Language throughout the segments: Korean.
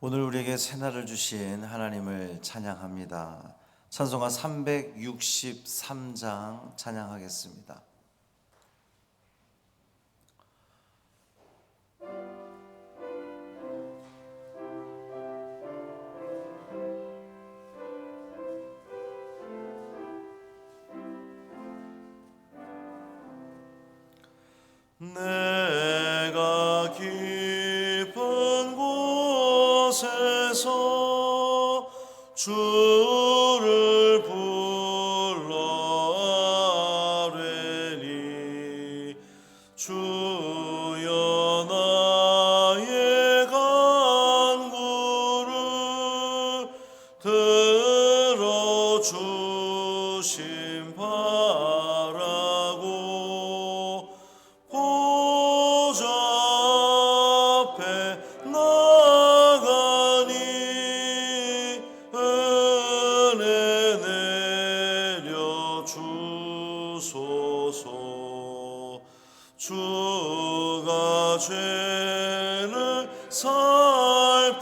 오늘 우리에게 새날을 주신 하나님을 찬양합니다. 찬송가 363장 찬양하겠습니다. 내가 깊은 곳에서 주를 불러 아뢰니 주여 나의 간구를 들어주심 바라고 보좌 앞에 나가니 은혜 내려 주소서. 주가 죄를 살피며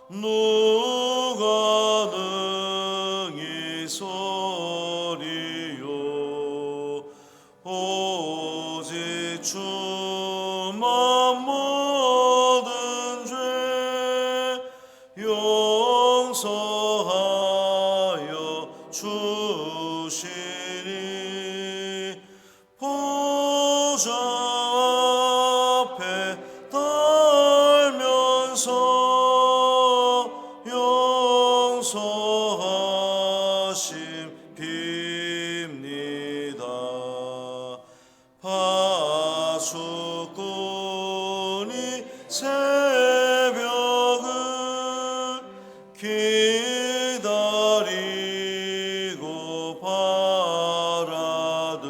누가 능히 서리요. 오직 주만 모든 죄 용서하여 주시니 보좌 앞에 떨면서 용서하심 빕니다. 파수꾼이 새벽을 기다리고 바라듯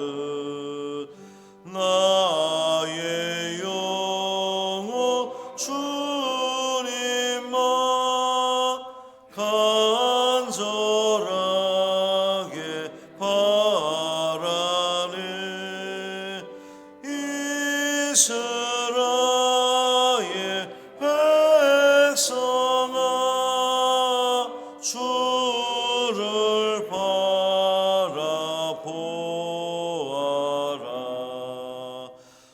나의 영혼 주님만 간절하게 바라네. 이스라엘 백성아 주를 바라보아라.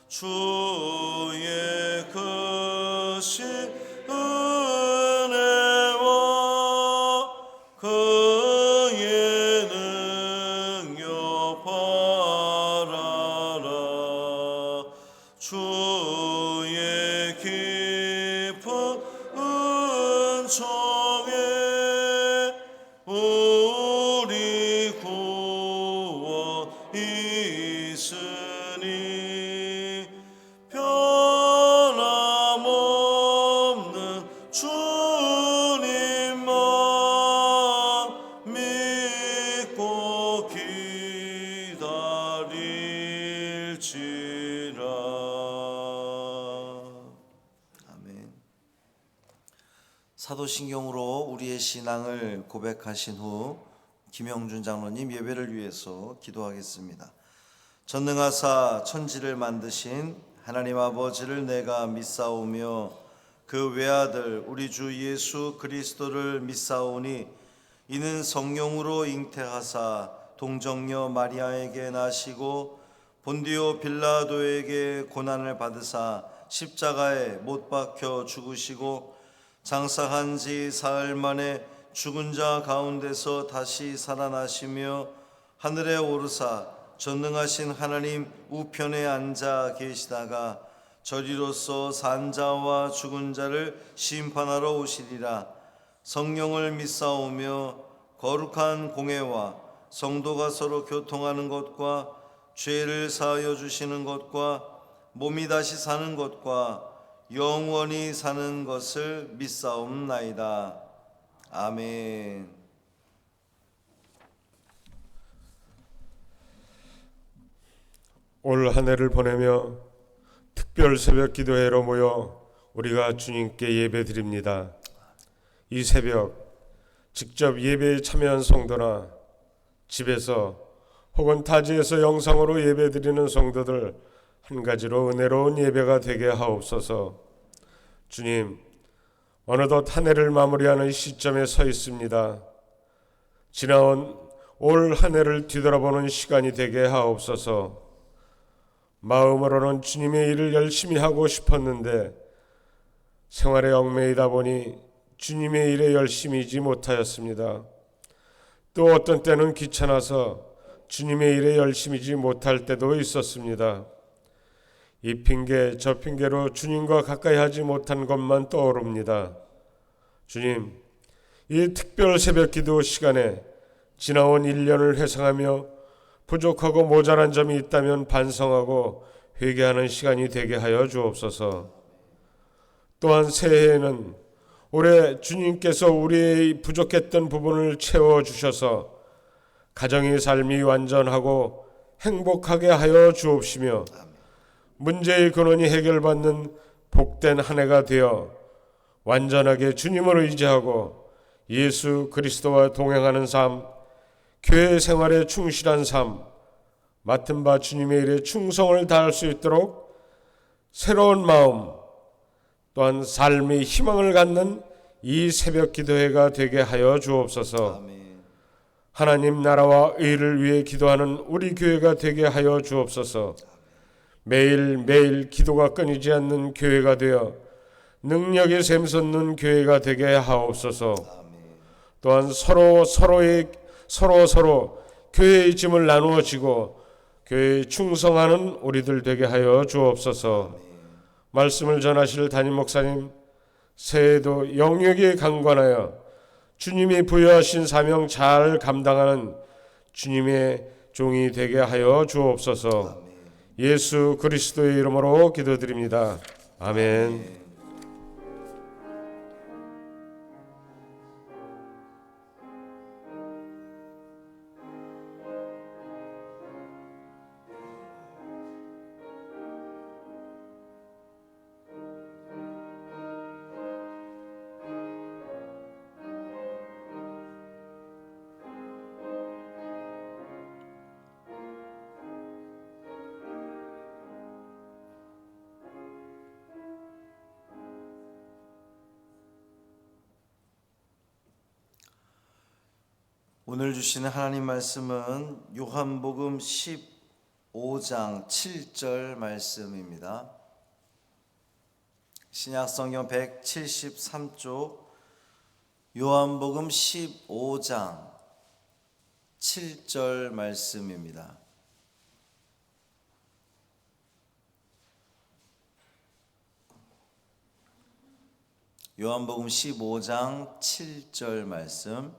주의 크신 은혜와 그의 능력 바라라. 주의 깊은 은총에 우리 구원 있으니 변함없는 주님만 믿고 기다릴지라. 아멘. 사도신경으로 우리의 신앙을 고백하신 후 김영준 장로님 예배를 위해서 기도하겠습니다. 전능하사 천지를 만드신 하나님 아버지를 내가 믿사오며 그 외아들 우리 주 예수 그리스도를 믿사오니 이는 성령으로 잉태하사 동정녀 마리아에게 나시고 본디오 빌라도에게 고난을 받으사 십자가에 못 박혀 죽으시고 장사한 지 사흘 만에 죽은 자 가운데서 다시 살아나시며 하늘에 오르사 전능하신 하나님 우편에 앉아 계시다가 저리로서 산 자와 죽은 자를 심판하러 오시리라. 성령을 믿사오며 거룩한 공회와 성도가 서로 교통하는 것과 죄를 사하여 주시는 것과 몸이 다시 사는 것과 영원히 사는 것을 믿사옵나이다. 아멘. 올 한 해를 보내며 특별 새벽 기도회로 모여 우리가 주님께 예배드립니다. 이 새벽 직접 예배에 참여한 성도나 집에서 혹은 타지에서 영상으로 예배드리는 성도들 한 가지로 은혜로운 예배가 되게 하옵소서. 주님, 어느덧 한 해를 마무리하는 시점에 서 있습니다. 지나온 올 한 해를 뒤돌아보는 시간이 되게 하옵소서. 마음으로는 주님의 일을 열심히 하고 싶었는데 생활에 얽매이다 보니 주님의 일에 열심히지 못하였습니다. 또 어떤 때는 귀찮아서 주님의 일에 열심히지 못할 때도 있었습니다. 이 핑계 저 핑계로 주님과 가까이 하지 못한 것만 떠오릅니다. 주님, 이 특별 새벽기도 시간에 지나온 1년을 회상하며 부족하고 모자란 점이 있다면 반성하고 회개하는 시간이 되게 하여 주옵소서. 또한 새해에는 올해 주님께서 우리의 부족했던 부분을 채워주셔서 가정의 삶이 완전하고 행복하게 하여 주옵시며 문제의 근원이 해결받는 복된 한 해가 되어 완전하게 주님을 의지하고 예수 그리스도와 동행하는 삶, 교회 생활에 충실한 삶, 맡은 바 주님의 일에 충성을 다할 수 있도록 새로운 마음, 또한 삶의 희망을 갖는 이 새벽 기도회가 되게 하여 주옵소서. 아멘. 하나님 나라와 의를 위해 기도하는 우리 교회가 되게 하여 주옵소서. 매일매일 기도가 끊이지 않는 교회가 되어 능력이 샘솟는 교회가 되게 하옵소서. 또한 서로 교회의 짐을 나누어 지고 교회에 충성하는 우리들 되게 하여 주옵소서. 말씀을 전하실 담임 목사님, 새해에도 영역에 강건하여 주님이 부여하신 사명 잘 감당하는 주님의 종이 되게 하여 주옵소서. 예수 그리스도의 이름으로 기도드립니다. 아멘. 오늘 주시는 하나님 말씀은 요한복음 15장 7절 말씀입니다. 신약성경 173쪽 요한복음 15장 7절 말씀입니다. 요한복음 15장 7절 말씀,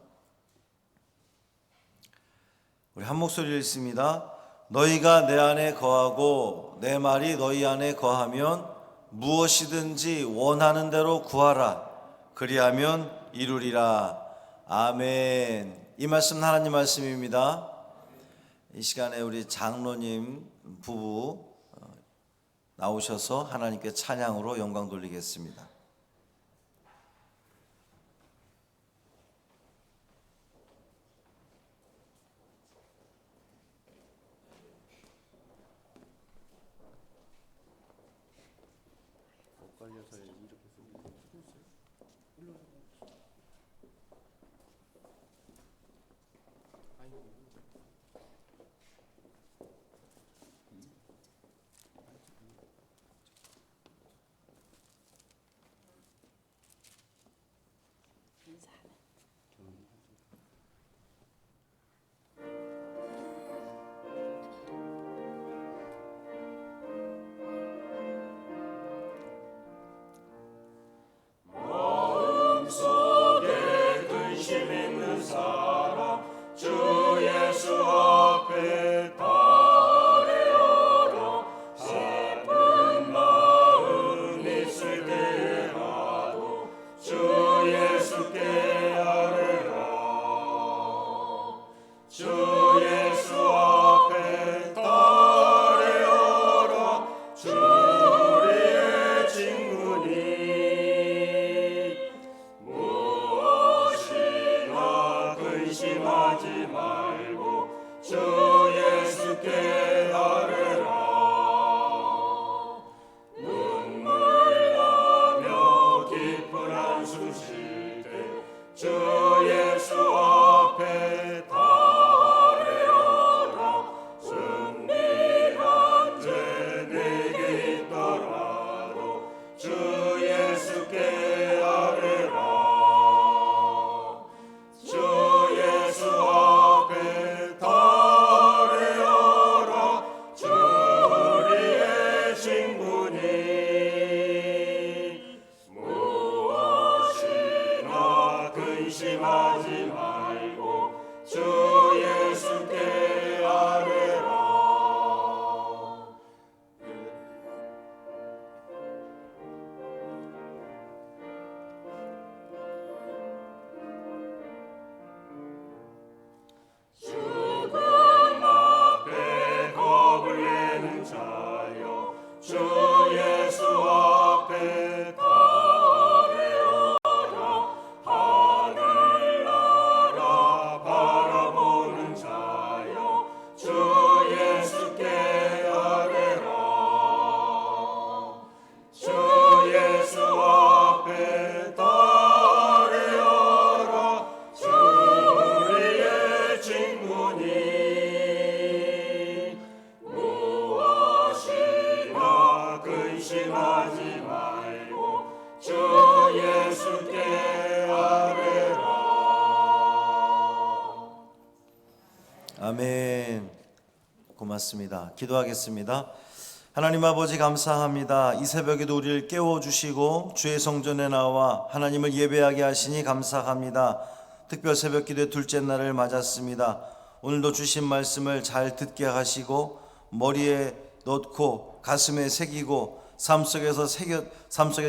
우리 한 목소리로 읽습니다. 너희가 내 안에 거하고 내 말이 너희 안에 거하면 무엇이든지 원하는 대로 구하라. 그리하면 이루리라. 아멘. 이 말씀은 하나님 말씀입니다. 이 시간에 우리 장로님 부부 나오셔서 하나님께 찬양으로 영광 돌리겠습니다. 마음속에 근심 있는 사람 주의 되는 자여 주 예수 앞에 아뢰어라. 하늘나라 바라보는 자여 주 예수께 아뢰라. 주 예수 앞에 아뢰어라. 주 우리의 직분이 무엇이나 근심하지 말고 주 예수께 아뢰라. 아멘. 고맙습니다. 기도하겠습니다. 하나님 아버지 감사합니다. 이 새벽에도 우리를 깨워주시고 주의 성전에 나와 하나님을 예배하게 하시니 감사합니다. 특별 새벽 기도의 둘째 날을 맞았습니다. 오늘도 주신 말씀을 잘 듣게 하시고 머리에 넣고 가슴에 새기고 삶 속에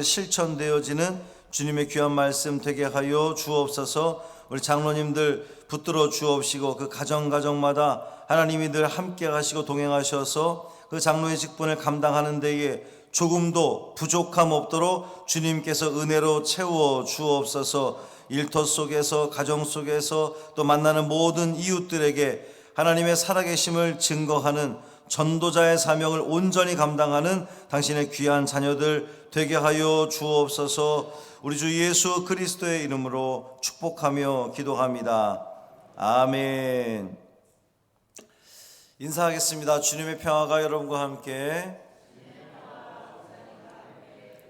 실천되어지는 주님의 귀한 말씀 되게 하여 주옵소서. 우리 장로님들 붙들어 주옵시고 그 가정마다 하나님이 늘 함께 하시고 동행하셔서 그 장로의 직분을 감당하는 데에 조금도 부족함 없도록 주님께서 은혜로 채워 주옵소서. 일터 속에서 가정 속에서 또 만나는 모든 이웃들에게 하나님의 살아계심을 증거하는 전도자의 사명을 온전히 감당하는 당신의 귀한 자녀들 되게 하여 주옵소서. 우리 주 예수 그리스도의 이름으로 축복하며 기도합니다. 아멘. 인사하겠습니다. 주님의 평화가 여러분과 함께.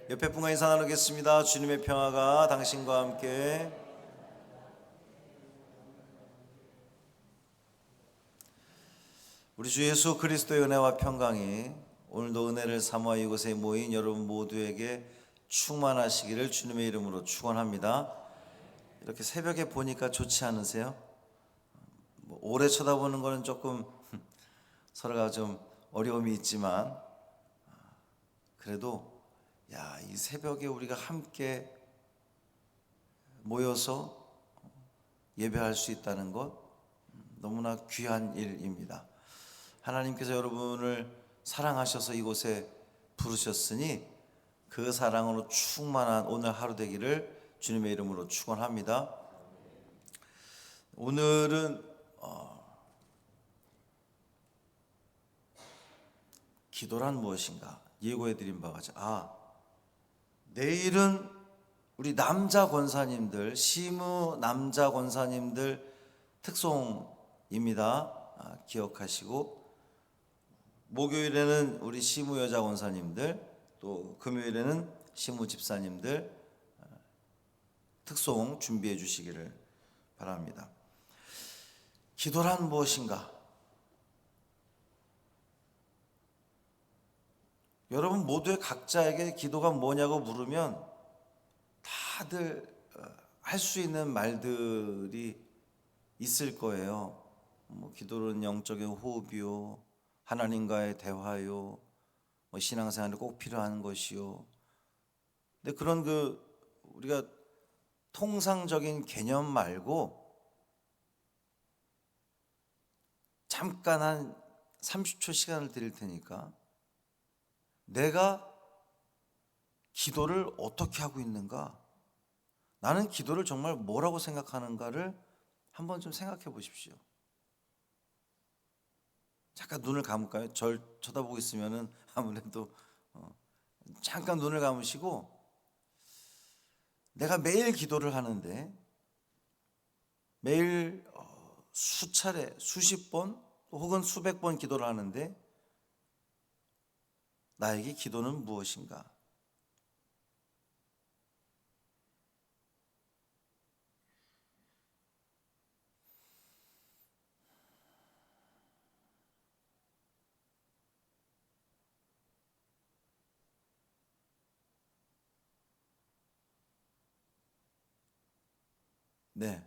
옆에 분과 인사 나누겠습니다. 주님의 평화가 당신과 함께. 우리 주 예수 그리스도의 은혜와 평강이 오늘도 은혜를 삼아 이곳에 모인 여러분 모두에게 충만하시기를 주님의 이름으로 축원합니다. 이렇게 새벽에 보니까 좋지 않으세요? 오래 쳐다보는 거는 조금 서로가 좀 어려움이 있지만 그래도 이 새벽에 우리가 함께 모여서 예배할 수 있다는 것 너무나 귀한 일입니다. 하나님께서 여러분을 사랑하셔서 이곳에 부르셨으니 그 사랑으로 충만한 오늘 하루 되기를 주님의 이름으로 축원합니다. 오늘은 기도란 무엇인가 예고해드린 바와 같이 내일은 우리 남자 권사님들 시무 남자 권사님들 특송입니다. 기억하시고 목요일에는 우리 시무 여자 권사님들 또 금요일에는 시무 집사님들 특송 준비해 주시기를 바랍니다. 기도란 무엇인가? 여러분 모두의 각자에게 기도가 뭐냐고 물으면 다들 할 수 있는 말들이 있을 거예요. 기도는 영적인 호흡이요, 하나님과의 대화요, 신앙생활에 꼭 필요한 것이요. 근데 그런 우리가 통상적인 개념 말고 잠깐 한 30초 시간을 드릴 테니까 내가 기도를 어떻게 하고 있는가? 나는 기도를 정말 뭐라고 생각하는가를 한번 좀 생각해 보십시오. 잠깐 눈을 감을까요? 절 쳐다보고 있으면은 아무래도 잠깐 눈을 감으시고 내가 매일 기도를 하는데 매일 수차례, 수십 번 혹은 수백 번 기도를 하는데 나에게 기도는 무엇인가? 네.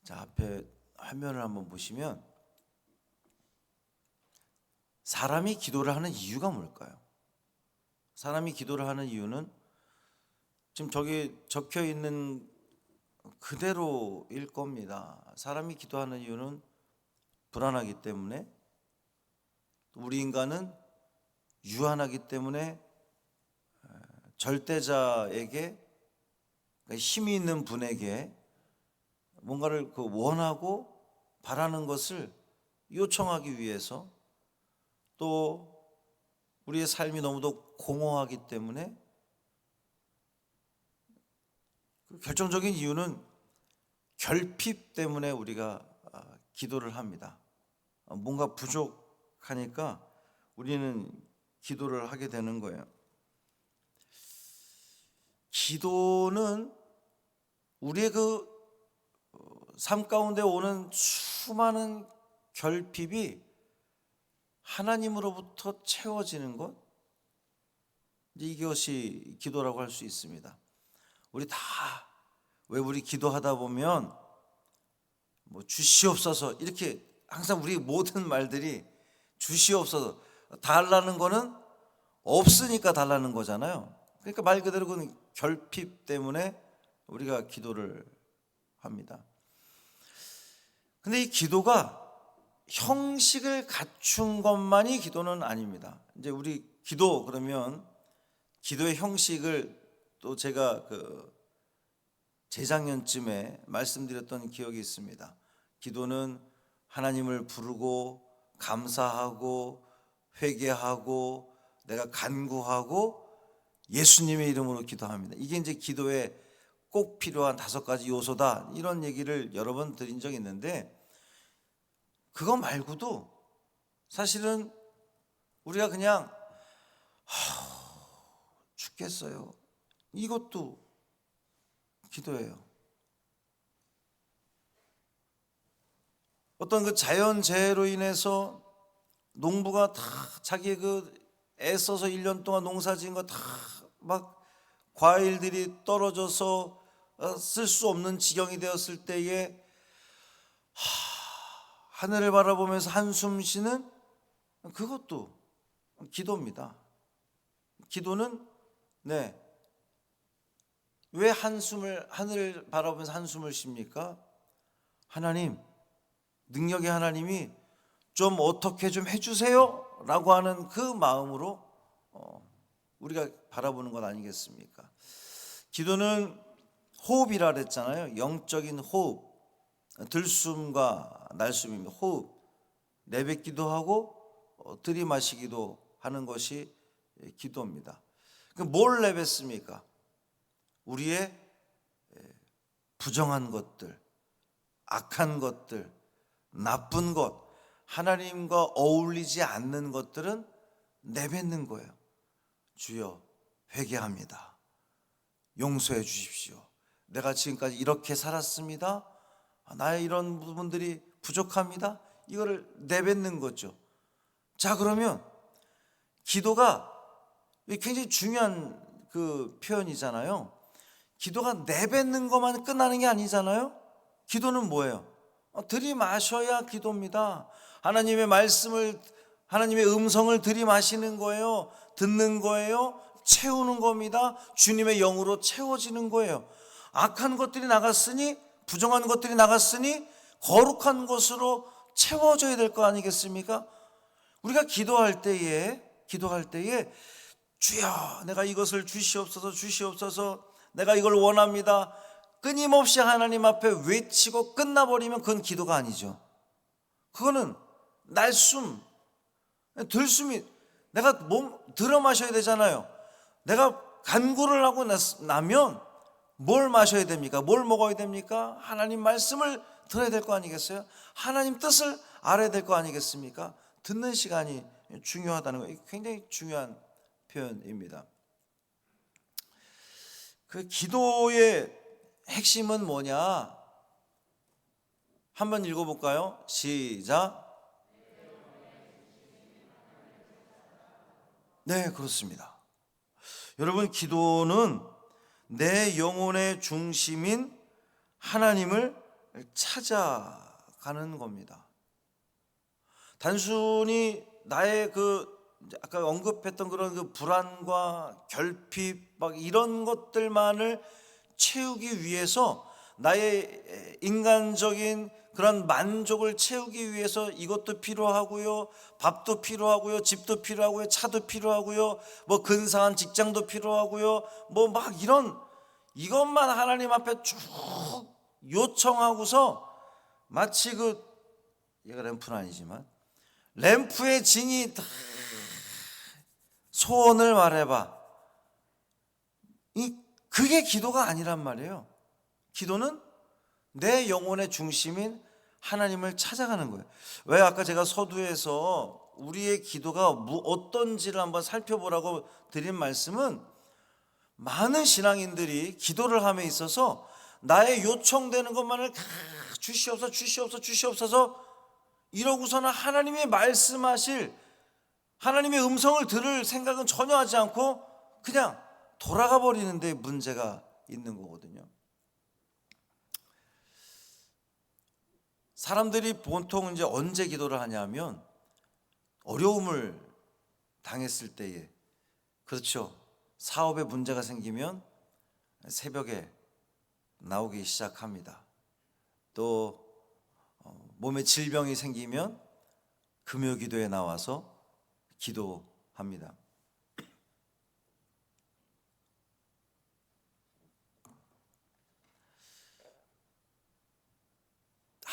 자, 앞에 화면을 한번 보시면 사람이 기도를 하는 이유가 뭘까요? 사람이 기도를 하는 이유는 지금 저기 적혀 있는 그대로일 겁니다. 사람이 기도하는 이유는 불안하기 때문에, 우리 인간은 유한하기 때문에 절대자에게, 힘이 있는 분에게 뭔가를 원하고 바라는 것을 요청하기 위해서, 또 우리의 삶이 너무도 공허하기 때문에, 결정적인 이유는 결핍 때문에 우리가 기도를 합니다. 뭔가 부족하니까 우리는 기도를 하게 되는 거예요. 기도는 우리의 삶 가운데 오는 수많은 결핍이 하나님으로부터 채워지는 것, 이것이 기도라고 할 수 있습니다. 우리 기도하다 보면 주시옵소서, 이렇게 항상 우리 모든 말들이 주시옵소서, 달라는 거는 없으니까 달라는 거잖아요. 그러니까 말 그대로 그건 결핍 때문에 우리가 기도를 합니다. 근데 이 기도가 형식을 갖춘 것만이 기도는 아닙니다. 이제 우리 기도 그러면 기도의 형식을 또 제가 재작년쯤에 말씀드렸던 기억이 있습니다. 기도는 하나님을 부르고 감사하고 회개하고 내가 간구하고 예수님의 이름으로 기도합니다. 이게 이제 기도에 꼭 필요한 5가지 요소다, 이런 얘기를 여러 번 드린 적이 있는데, 그거 말고도 사실은 우리가 그냥 죽겠어요, 이것도 기도예요. 어떤 자연재해로 인해서 농부가 다 자기의 애써서 1년 동안 농사지은 거 다 막 과일들이 떨어져서 쓸 수 없는 지경이 되었을 때에 하늘을 바라보면서 한숨 쉬는, 그것도 기도입니다. 기도는 왜 하늘을 바라보면서 한숨을 쉽니까? 하나님, 능력의 하나님이 좀 어떻게 좀 해주세요 라고 하는 그 마음으로 우리가 바라보는 것 아니겠습니까? 기도는 호흡이라 그랬잖아요. 영적인 호흡, 들숨과 날숨입니다. 호흡, 내뱉기도 하고 들이마시기도 하는 것이 기도입니다. 뭘 내뱉습니까? 우리의 부정한 것들, 악한 것들, 나쁜 것, 하나님과 어울리지 않는 것들은 내뱉는 거예요. 주여, 회개합니다. 용서해 주십시오. 내가 지금까지 이렇게 살았습니다. 나의 이런 부분들이 부족합니다. 이거를 내뱉는 거죠. 자, 그러면 기도가 굉장히 중요한 표현이잖아요. 기도가 내뱉는 것만 끝나는 게 아니잖아요. 기도는 뭐예요? 들이마셔야 기도입니다. 하나님의 말씀을, 하나님의 음성을 들이마시는 거예요. 듣는 거예요. 채우는 겁니다. 주님의 영으로 채워지는 거예요. 악한 것들이 나갔으니, 부정한 것들이 나갔으니 거룩한 것으로 채워져야 될 거 아니겠습니까? 우리가 기도할 때에 주여, 내가 이것을 주시옵소서, 주시옵소서, 내가 이걸 원합니다, 끊임없이 하나님 앞에 외치고 끝나버리면 그건 기도가 아니죠. 그거는 날숨, 들숨이, 내가 들어 마셔야 되잖아요. 내가 간구를 하고 나면 뭘 마셔야 됩니까? 뭘 먹어야 됩니까? 하나님 말씀을 들어야 될 거 아니겠어요? 하나님 뜻을 알아야 될 거 아니겠습니까? 듣는 시간이 중요하다는 거, 굉장히 중요한 표현입니다. 기도의 핵심은 뭐냐? 한번 읽어볼까요? 시작. 네, 그렇습니다. 여러분, 기도는 내 영혼의 중심인 하나님을 찾아가는 겁니다. 단순히 나의 아까 언급했던 그런 불안과 결핍 막 이런 것들만을 채우기 위해서 나의 인간적인 그런 만족을 채우기 위해서 이것도 필요하고요, 밥도 필요하고요, 집도 필요하고요, 차도 필요하고요, 뭐 근사한 직장도 필요하고요, 뭐 막 이런 이것만 하나님 앞에 쭉 요청하고서 마치 얘가 램프는 아니지만 램프의 진이 다 소원을 말해봐. 그게 기도가 아니란 말이에요. 기도는 내 영혼의 중심인 하나님을 찾아가는 거예요. 왜 아까 제가 서두에서 우리의 기도가 어떤지를 한번 살펴보라고 드린 말씀은, 많은 신앙인들이 기도를 함에 있어서 나의 요청되는 것만을 주시옵소서 주시옵소서 주시옵소서 이러고서는 하나님이 말씀하실 하나님의 음성을 들을 생각은 전혀 하지 않고 그냥 돌아가 버리는 데 문제가 있는 거거든요. 사람들이 보통 이제 언제 기도를 하냐면 어려움을 당했을 때에, 그렇죠, 사업에 문제가 생기면 새벽에 나오기 시작합니다. 또 몸에 질병이 생기면 금요 기도에 나와서 기도합니다.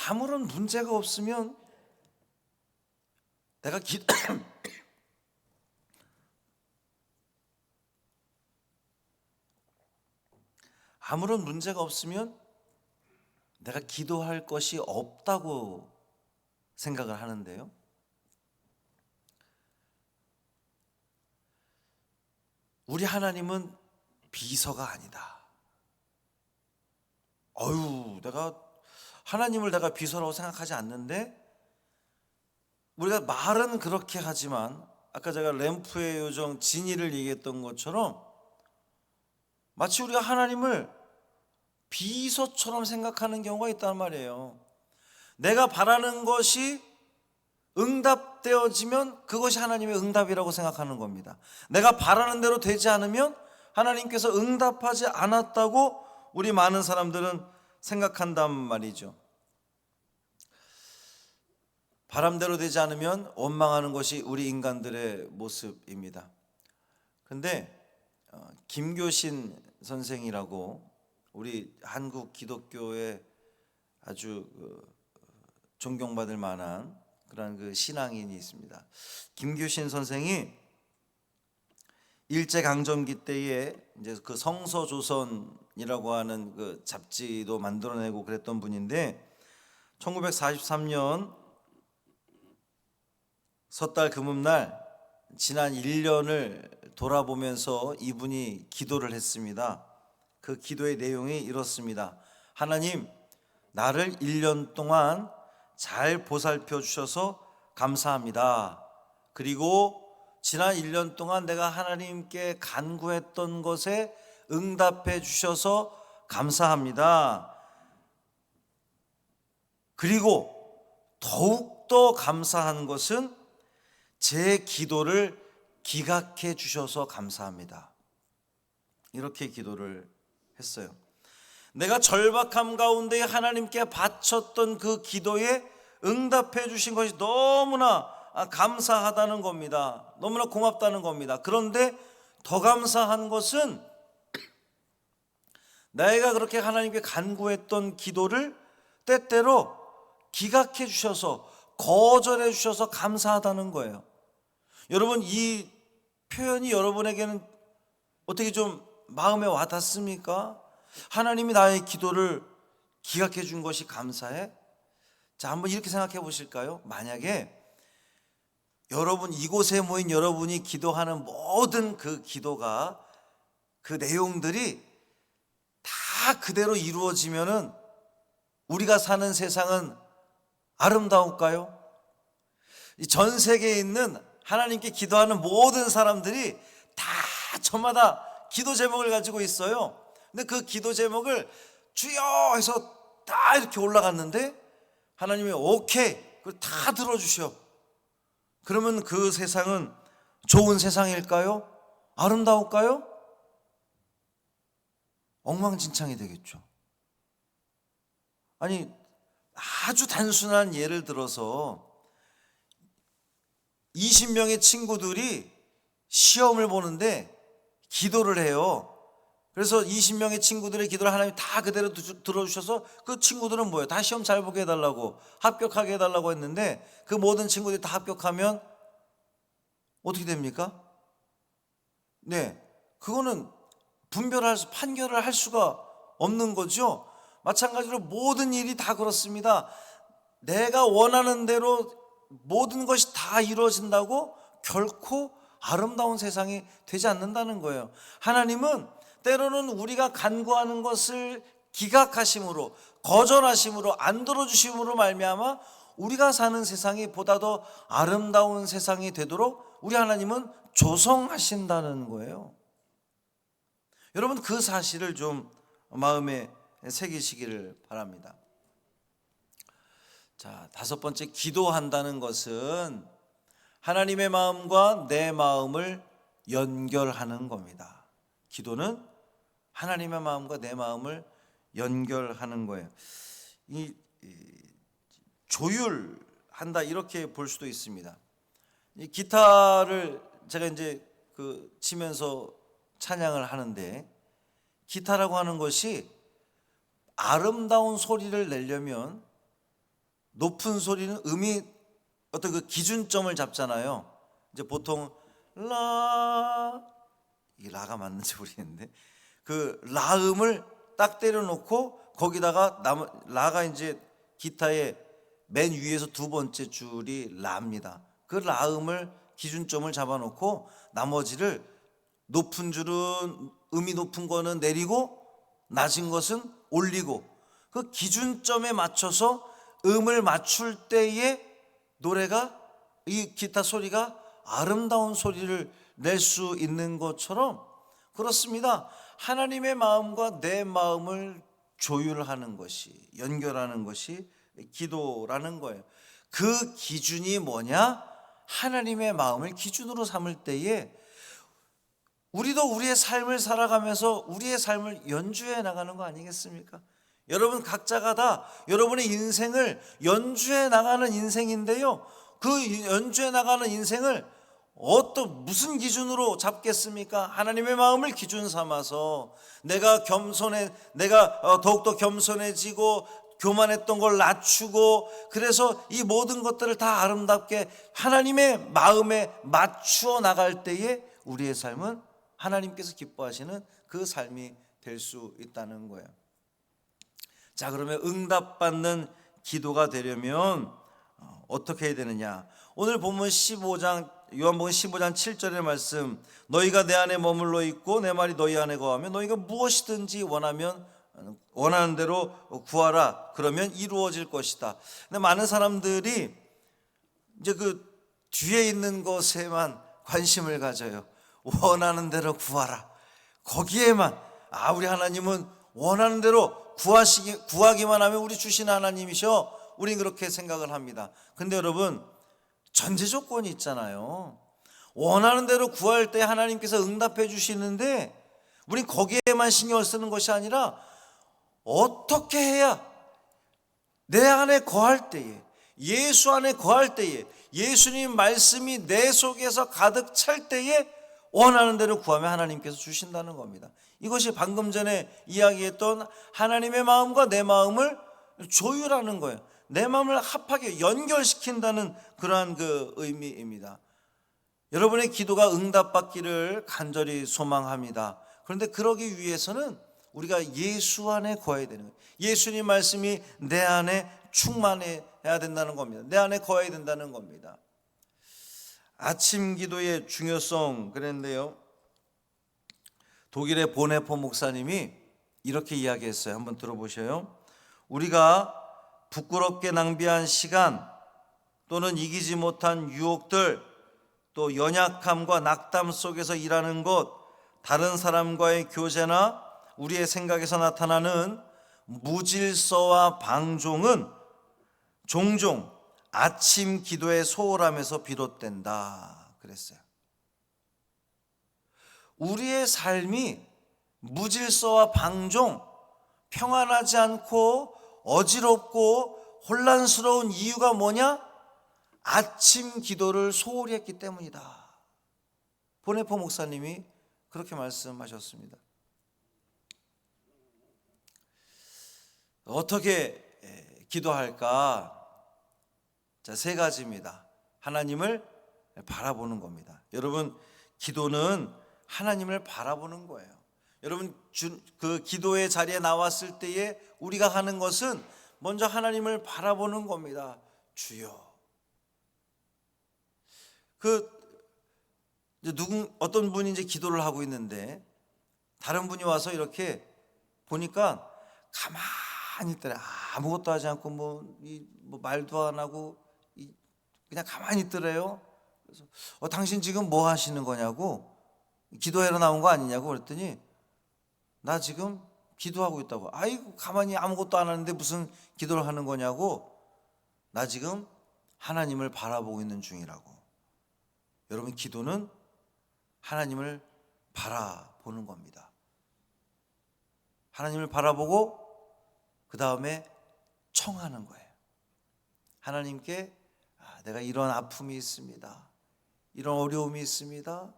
아무런 문제가 없으면 내가 아무런 문제가 없으면 내가 기도할 것이 없다고 생각을 하는데요. 우리 하나님은 비서가 아니다. 하나님을 내가 비서라고 생각하지 않는데, 우리가 말은 그렇게 하지만 아까 제가 램프의 요정 진이를 얘기했던 것처럼 마치 우리가 하나님을 비서처럼 생각하는 경우가 있단 말이에요. 내가 바라는 것이 응답되어지면 그것이 하나님의 응답이라고 생각하는 겁니다. 내가 바라는 대로 되지 않으면 하나님께서 응답하지 않았다고 우리 많은 사람들은 생각한단 말이죠. 바람대로 되지 않으면 원망하는 것이 우리 인간들의 모습입니다. 그런데 김교신 선생이라고 우리 한국 기독교의 아주 존경받을 만한 그런 신앙인이 있습니다. 김교신 선생이 일제강점기 때에 이제 성서조선이라고 하는 잡지도 만들어내고 그랬던 분인데, 1943년 섣달 금음날 지난 1년을 돌아보면서 이분이 기도를 했습니다. 그 기도의 내용이 이렇습니다. 하나님, 나를 1년 동안 잘 보살펴 주셔서 감사합니다. 그리고 지난 1년 동안 내가 하나님께 간구했던 것에 응답해 주셔서 감사합니다. 그리고 더욱더 감사한 것은 제 기도를 기각해 주셔서 감사합니다. 이렇게 기도를 했어요. 내가 절박함 가운데 하나님께 바쳤던 그 기도에 응답해 주신 것이 너무나 감사하다는 겁니다. 너무나 고맙다는 겁니다. 그런데 더 감사한 것은 내가 그렇게 하나님께 간구했던 기도를 때때로 기각해 주셔서, 거절해 주셔서 감사하다는 거예요. 여러분, 이 표현이 여러분에게는 어떻게 좀 마음에 와닿습니까? 하나님이 나의 기도를 기각해 준 것이 감사해? 자, 한번 이렇게 생각해 보실까요? 만약에 여러분, 이곳에 모인 여러분이 기도하는 모든 그 기도가, 그 내용들이 다 그대로 이루어지면은 우리가 사는 세상은 아름다울까요? 전 세계에 있는 하나님께 기도하는 모든 사람들이 다 저마다 기도 제목을 가지고 있어요. 근데 그 기도 제목을 주여 해서 다 이렇게 올라갔는데 하나님이 오케이, 그걸 다 들어주셔. 그러면 그 세상은 좋은 세상일까요? 아름다울까요? 엉망진창이 되겠죠. 아니, 아주 단순한 예를 들어서 20명의 친구들이 시험을 보는데 기도를 해요. 그래서 20명의 친구들의 기도를 하나님이 다 그대로 들어주셔서 그 친구들은 뭐예요? 다 시험 잘 보게 해달라고, 합격하게 해달라고 했는데 그 모든 친구들이 다 합격하면 어떻게 됩니까? 네, 그거는 판결을 할 수가 없는 거죠. 마찬가지로 모든 일이 다 그렇습니다. 내가 원하는 대로 모든 것이 다 이루어진다고 결코 아름다운 세상이 되지 않는다는 거예요. 하나님은 때로는 우리가 간구하는 것을 기각하심으로, 거절하심으로, 안 들어주심으로 말미암아 우리가 사는 세상이 보다 더 아름다운 세상이 되도록 우리 하나님은 조성하신다는 거예요. 여러분, 그 사실을 좀 마음에 새기시기를 바랍니다. 자, 다섯 번째, 기도한다는 것은 하나님의 마음과 내 마음을 연결하는 겁니다. 기도는 하나님의 마음과 내 마음을 연결하는 거예요. 조율한다, 이렇게 볼 수도 있습니다. 이 기타를 제가 이제 치면서 찬양을 하는데, 기타라고 하는 것이 아름다운 소리를 내려면 높은 소리는 음이 어떤 그 기준점을 잡잖아요. 이제 보통 이게 라가 맞는지 모르겠는데 그 라음을 딱 때려놓고 거기다가 라가 이제 기타의 맨 위에서 두 번째 줄이 라입니다. 그 라음을 기준점을 잡아놓고 나머지를 높은 줄은 음이 높은 거는 내리고 낮은 것은 올리고 그 기준점에 맞춰서 음을 맞출 때에 노래가, 이 기타 소리가 아름다운 소리를 낼 수 있는 것처럼 그렇습니다. 하나님의 마음과 내 마음을 조율하는 것이, 연결하는 것이 기도라는 거예요. 그 기준이 뭐냐? 하나님의 마음을 기준으로 삼을 때에 우리도 우리의 삶을 살아가면서 우리의 삶을 연주해 나가는 거 아니겠습니까? 여러분 각자가 다 여러분의 인생을 연주해 나가는 인생인데요, 그 연주해 나가는 인생을 무슨 기준으로 잡겠습니까? 하나님의 마음을 기준 삼아서 내가 더욱더 겸손해지고 교만했던 걸 낮추고, 그래서 이 모든 것들을 다 아름답게 하나님의 마음에 맞추어 나갈 때에 우리의 삶은 하나님께서 기뻐하시는 그 삶이 될 수 있다는 거예요. 자, 그러면 응답받는 기도가 되려면 어떻게 해야 되느냐? 오늘 본문 15장, 요한복음 15장 7절의 말씀, 너희가 내 안에 머물러 있고 내 말이 너희 안에 거하면 너희가 무엇이든지 원하는 대로 구하라, 그러면 이루어질 것이다. 근데 많은 사람들이 이제 그 뒤에 있는 것에만 관심을 가져요. 원하는 대로 구하라, 거기에만. 우리 하나님은 원하는 대로 구하기만 하면 우리 주시는 하나님이셔, 우린 그렇게 생각을 합니다. 근데 여러분, 전제 조건이 있잖아요. 원하는 대로 구할 때 하나님께서 응답해 주시는데 우린 거기에만 신경을 쓰는 것이 아니라 어떻게 해야 내 안에 거할 때에, 예수 안에 거할 때에, 예수님 말씀이 내 속에서 가득 찰 때에 원하는 대로 구하면 하나님께서 주신다는 겁니다. 이것이 방금 전에 이야기했던 하나님의 마음과 내 마음을 조율하는 거예요. 내 마음을 합하게 연결시킨다는 그러한 그 의미입니다. 여러분의 기도가 응답받기를 간절히 소망합니다. 그런데 그러기 위해서는 우리가 예수 안에 거해야 되는 거예요. 예수님 말씀이 내 안에 충만해야 된다는 겁니다. 내 안에 거해야 된다는 겁니다. 아침 기도의 중요성 그랬는데요, 독일의 보네포 목사님이 이렇게 이야기했어요. 한번 들어보셔요. 우리가 부끄럽게 낭비한 시간 또는 이기지 못한 유혹들, 또 연약함과 낙담 속에서 일하는 것, 다른 사람과의 교제나 우리의 생각에서 나타나는 무질서와 방종은 종종 아침 기도의 소홀함에서 비롯된다 그랬어요. 우리의 삶이 무질서와 방종, 평안하지 않고 어지럽고 혼란스러운 이유가 뭐냐? 아침 기도를 소홀히 했기 때문이다. 보네포 목사님이 그렇게 말씀하셨습니다. 어떻게 기도할까? 자, 세 가지입니다. 하나님을 바라보는 겁니다. 여러분, 기도는 하나님을 바라보는 거예요. 여러분, 그 기도의 자리에 나왔을 때에 우리가 하는 것은 먼저 하나님을 바라보는 겁니다. 주여. 어떤 분이 이제 기도를 하고 있는데 다른 분이 와서 이렇게 보니까 가만히 있더래. 아무것도 하지 않고 뭐 말도 안 하고 그냥 가만히 있더래요. 그래서 당신 지금 뭐 하시는 거냐고, 기도하러 나온 거 아니냐고 그랬더니 나 지금 기도하고 있다고. 아이고, 가만히 아무것도 안 하는데 무슨 기도를 하는 거냐고. 나 지금 하나님을 바라보고 있는 중이라고. 여러분, 기도는 하나님을 바라보는 겁니다. 하나님을 바라보고 그 다음에 청하는 거예요. 하나님께 내가 이런 아픔이 있습니다. 이런 어려움이 있습니다.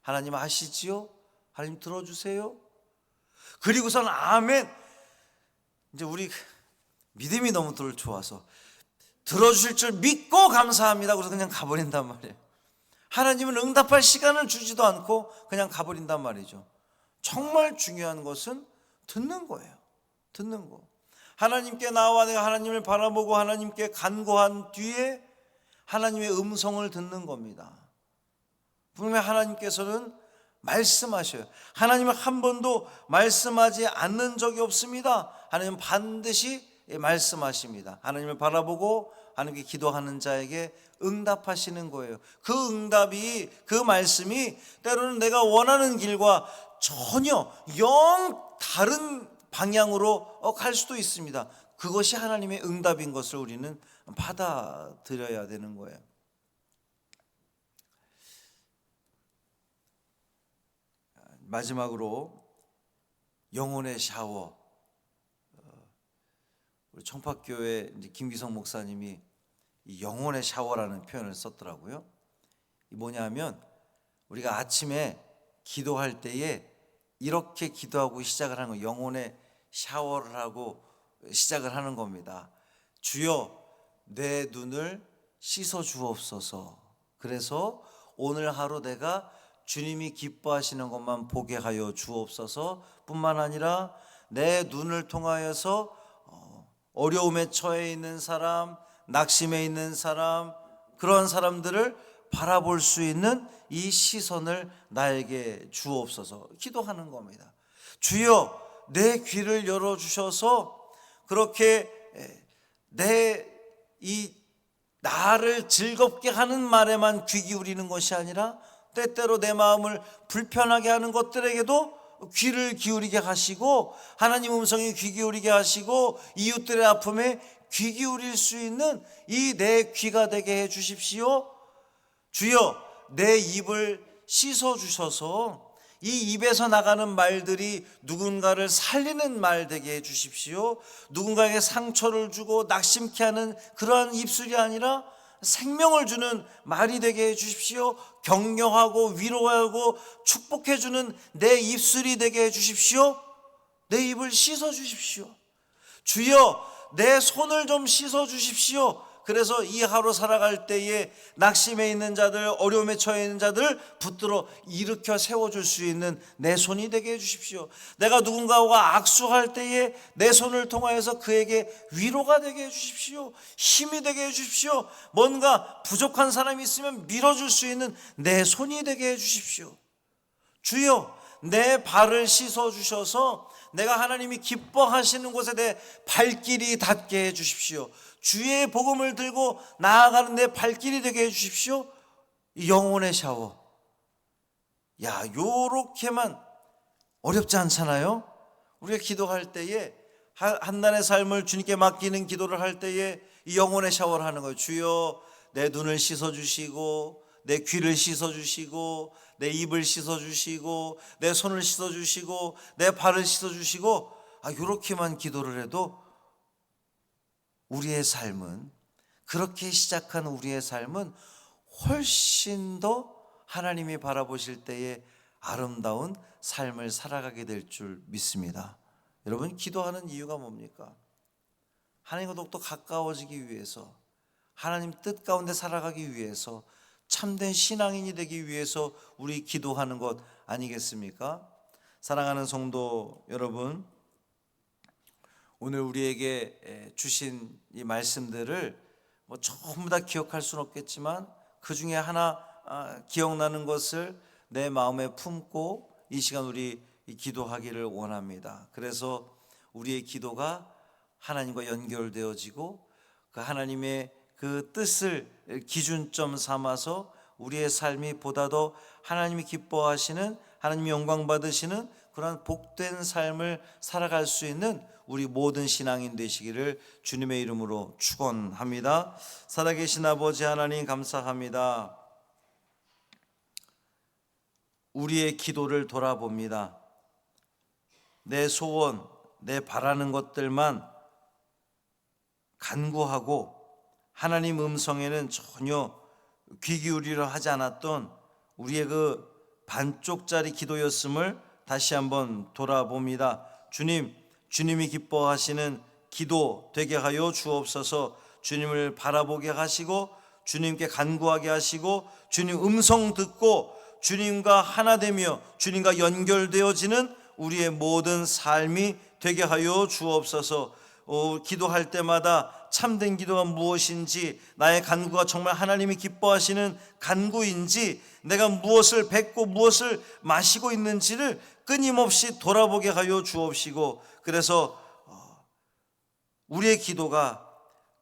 하나님 아시지요? 하나님 들어주세요. 그리고선 아멘. 이제 우리 믿음이 너무 좋아서 들어주실 줄 믿고 감사합니다. 그래서 그냥 가버린단 말이에요. 하나님은 응답할 시간을 주지도 않고 그냥 가버린단 말이죠. 정말 중요한 것은 듣는 거예요. 듣는 거. 하나님께 나와 내가 하나님을 바라보고 하나님께 간구한 뒤에 하나님의 음성을 듣는 겁니다. 분명히 하나님께서는 말씀하셔요. 하나님은 한 번도 말씀하지 않는 적이 없습니다. 하나님은 반드시 말씀하십니다. 하나님을 바라보고 하나님께 기도하는 자에게 응답하시는 거예요. 그 응답이, 그 말씀이 때로는 내가 원하는 길과 전혀 영 다른 방향으로 갈 수도 있습니다. 그것이 하나님의 응답인 것을 우리는 받아들여야 되는 거예요. 마지막으로 영혼의 샤워. 우리 청파교회 김기성 목사님이 이 영혼의 샤워라는 표현을 썼더라고요. 이 뭐냐면 우리가 아침에 기도할 때에 이렇게 기도하고 시작을 하는 거, 영혼의 샤워를 하고 시작을 하는 겁니다. 주여, 내 눈을 씻어 주옵소서. 그래서 오늘 하루 내가 주님이 기뻐하시는 것만 보게 하여 주옵소서. 뿐만 아니라 내 눈을 통하여서 어려움에 처해 있는 사람, 낙심해 있는 사람, 그런 사람들을 바라볼 수 있는 이 시선을 나에게 주옵소서. 기도하는 겁니다. 주여, 내 귀를 열어주셔서 그렇게 나를 즐겁게 하는 말에만 귀 기울이는 것이 아니라 때때로 내 마음을 불편하게 하는 것들에게도 귀를 기울이게 하시고, 하나님 음성에 귀 기울이게 하시고, 이웃들의 아픔에 귀 기울일 수 있는 이 내 귀가 되게 해 주십시오. 주여, 내 입을 씻어 주셔서 이 입에서 나가는 말들이 누군가를 살리는 말 되게 해 주십시오. 누군가에게 상처를 주고 낙심케 하는 그러한 입술이 아니라 생명을 주는 말이 되게 해 주십시오. 격려하고 위로하고 축복해 주는 내 입술이 되게 해 주십시오. 내 입을 씻어 주십시오. 주여, 내 손을 좀 씻어 주십시오. 그래서 이 하루 살아갈 때에 낙심해 있는 자들, 어려움에 처해 있는 자들 붙들어 일으켜 세워줄 수 있는 내 손이 되게 해주십시오. 내가 누군가와 악수할 때에 내 손을 통하여서 그에게 위로가 되게 해주십시오. 힘이 되게 해주십시오. 뭔가 부족한 사람이 있으면 밀어줄 수 있는 내 손이 되게 해주십시오. 주여, 내 발을 씻어주셔서 내가 하나님이 기뻐하시는 곳에 내 발길이 닿게 해주십시오. 주의 복음을 들고 나아가는 내 발길이 되게 해주십시오. 영혼의 샤워. 야, 요렇게만 어렵지 않잖아요. 우리가 기도할 때에 한날의 삶을 주님께 맡기는 기도를 할 때에 이 영혼의 샤워를 하는 거예요. 주여, 내 눈을 씻어주시고 내 귀를 씻어주시고 내 입을 씻어주시고 내 손을 씻어주시고 내 발을 씻어주시고, 요렇게만 기도를 해도 우리의 삶은, 그렇게 시작한 우리의 삶은 훨씬 더 하나님이 바라보실 때에 아름다운 삶을 살아가게 될 줄 믿습니다. 여러분, 기도하는 이유가 뭡니까? 하나님과 더욱더 가까워지기 위해서, 하나님 뜻 가운데 살아가기 위해서, 참된 신앙인이 되기 위해서 우리 기도하는 것 아니겠습니까? 사랑하는 성도 여러분, 오늘 우리에게 주신 이 말씀들을 전부 다 기억할 수는 없겠지만 그 중에 하나 기억나는 것을 내 마음에 품고 이 시간 우리 기도하기를 원합니다. 그래서 우리의 기도가 하나님과 연결되어지고 그 하나님의 그 뜻을 기준점 삼아서 우리의 삶이 보다 더 하나님이 기뻐하시는, 하나님이 영광 받으시는 그러한 복된 삶을 살아갈 수 있는 우리 모든 신앙인 되시기를 주님의 이름으로 축원합니다. 살아계신 아버지 하나님, 감사합니다. 우리의 기도를 돌아봅니다. 내 소원, 내 바라는 것들만 간구하고 하나님 음성에는 전혀 귀 기울이려 하지 않았던 우리의 그 반쪽짜리 기도였음을 다시 한번 돌아봅니다. 주님이 기뻐하시는 기도 되게 하여 주옵소서. 주님을 바라보게 하시고 주님께 간구하게 하시고 주님 음성 듣고 주님과 하나 되며 주님과 연결되어지는 우리의 모든 삶이 되게 하여 주옵소서. 기도할 때마다 참된 기도가 무엇인지, 나의 간구가 정말 하나님이 기뻐하시는 간구인지, 내가 무엇을 뱉고 무엇을 마시고 있는지를 끊임없이 돌아보게 하여 주옵시고, 그래서 우리의 기도가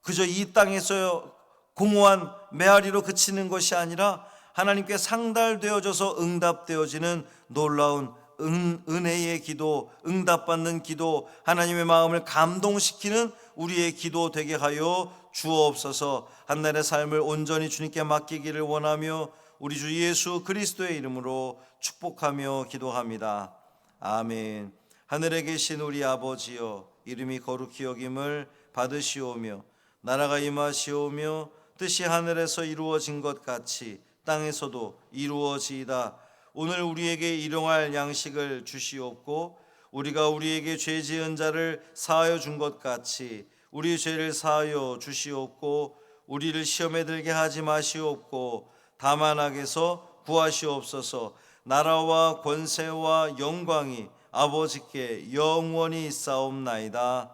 그저 이 땅에서 공허한 메아리로 그치는 것이 아니라 하나님께 상달되어져서 응답되어지는 놀라운 은혜의 기도, 응답받는 기도, 하나님의 마음을 감동시키는 우리의 기도 되게 하여 주옵소서. 한날의 삶을 온전히 주님께 맡기기를 원하며 우리 주 예수 그리스도의 이름으로 축복하며 기도합니다. 아멘. 하늘에 계신 우리 아버지여, 이름이 거룩히 여김을 받으시오며 나라가 임하시오며 뜻이 하늘에서 이루어진 것 같이 땅에서도 이루어지이다. 오늘 우리에게 일용할 양식을 주시옵고 우리가 우리에게 죄 지은 자를 사하여 준 것 같이 우리 죄를 사하여 주시옵고 우리를 시험에 들게 하지 마시옵고 다만 악에서 구하시옵소서. 나라와 권세와 영광이 아버지께 영원히 있사옵나이다.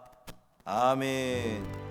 아멘.